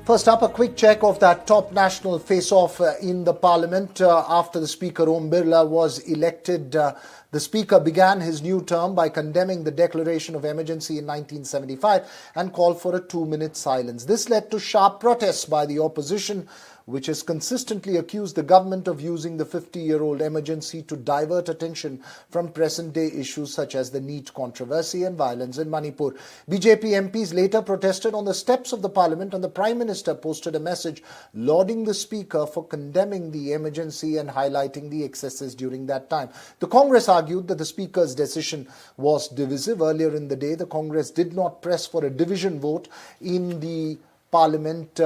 First up, a quick check of that top national face-off in the parliament after the Speaker Om Birla was elected. The Speaker began his new term by condemning the declaration of emergency in 1975 and called for a 2-minute silence. This led to sharp protests by the opposition, which has consistently accused the government of using the 50-year-old emergency to divert attention from present-day issues such as the NEET controversy and violence in Manipur. BJP MPs later protested on the steps of the parliament, and the Prime Minister posted a message lauding the Speaker for condemning the emergency and highlighting the excesses during that time. The Congress argued that the Speaker's decision was divisive. Earlier in the day, the Congress did not press for a division vote in the parliament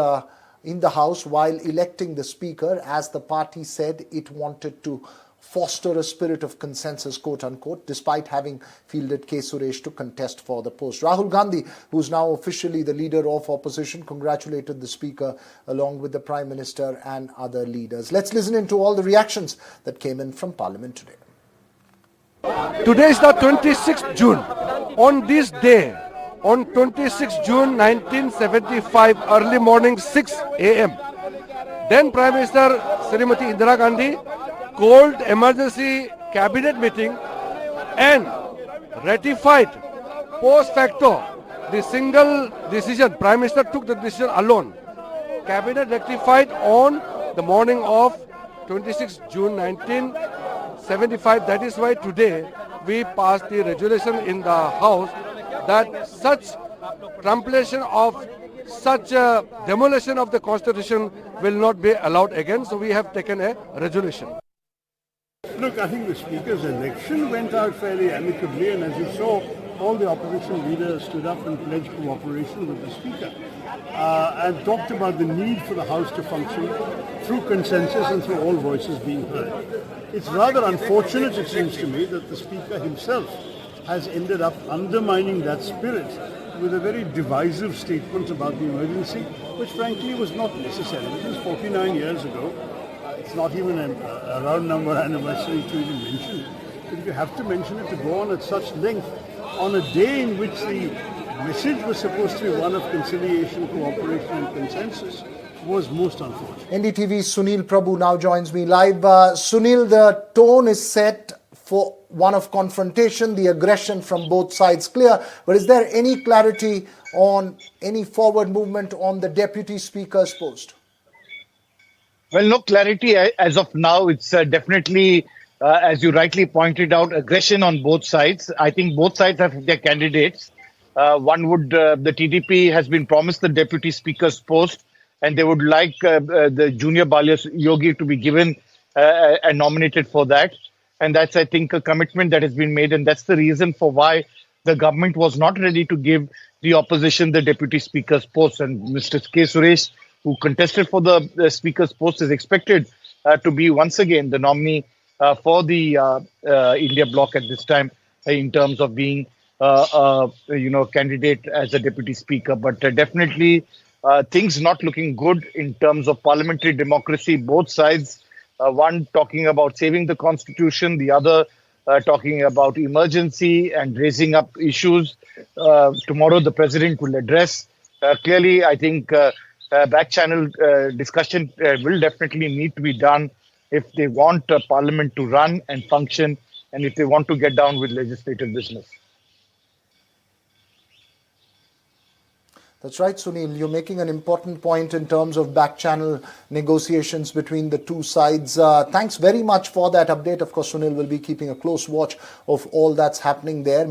in the House while electing the Speaker, as the party said it wanted to foster a spirit of consensus, quote-unquote, despite having fielded K. Suresh to contest for the post. Rahul Gandhi, who's now officially the leader of opposition, congratulated the Speaker along with the Prime Minister and other leaders. Let's listen into all the reactions that came in from Parliament today. Today is the 26th June. On this day, on 26 June 1975, early morning 6 a.m., then Prime Minister Srimati Indira Gandhi called emergency cabinet meeting and ratified post facto the single decision. Prime Minister took the decision alone. Cabinet rectified on the morning of 26 June 1975. That is why today we passed the resolution in the House that such trumpulation of such demolition of the Constitution will not be allowed again. So we have taken a resolution. Look, I think the Speaker's election went out fairly amicably, and as you saw, all the opposition leaders stood up and pledged cooperation with the Speaker and talked about the need for the House to function through consensus and through all voices being heard. It's rather unfortunate, it seems to me, that the Speaker himself has ended up undermining that spirit with a very divisive statement about the emergency, which frankly was not necessary. This is 49 years ago. It's not even a round number anniversary to even mention it. But if you have to mention it, to go on at such length on a day in which the message was supposed to be one of conciliation, cooperation and consensus, was most unfortunate. NDTV's Sunil Prabhu now joins me live. Sunil, the tone is set for one of confrontation, the aggression from both sides clear, but is there any clarity on any forward movement on the Deputy Speaker's post? Well, no clarity as of now. It's definitely, as you rightly pointed out, aggression on both sides. I think both sides have their candidates. The TDP has been promised the Deputy Speaker's post, and they would like the junior Balya Yogi to be given and nominated for that. And that's, I think, a commitment that has been made. And that's the reason for why the government was not ready to give the opposition the Deputy Speaker's post. And Mr. K. Suresh, who contested for the Speaker's post, is expected to be once again the nominee for the India bloc at this time in terms of being candidate as a Deputy Speaker. But definitely things not looking good in terms of parliamentary democracy. Both sides, one talking about saving the Constitution, the other talking about emergency and raising up issues. Tomorrow the President will address. Clearly, I think back channel discussion will definitely need to be done if they want Parliament to run and function, and if they want to get down with legislative business. That's right, Sunil. You're making an important point in terms of back-channel negotiations between the two sides. Thanks very much for that update. Of course, Sunil will be keeping a close watch of all that's happening there.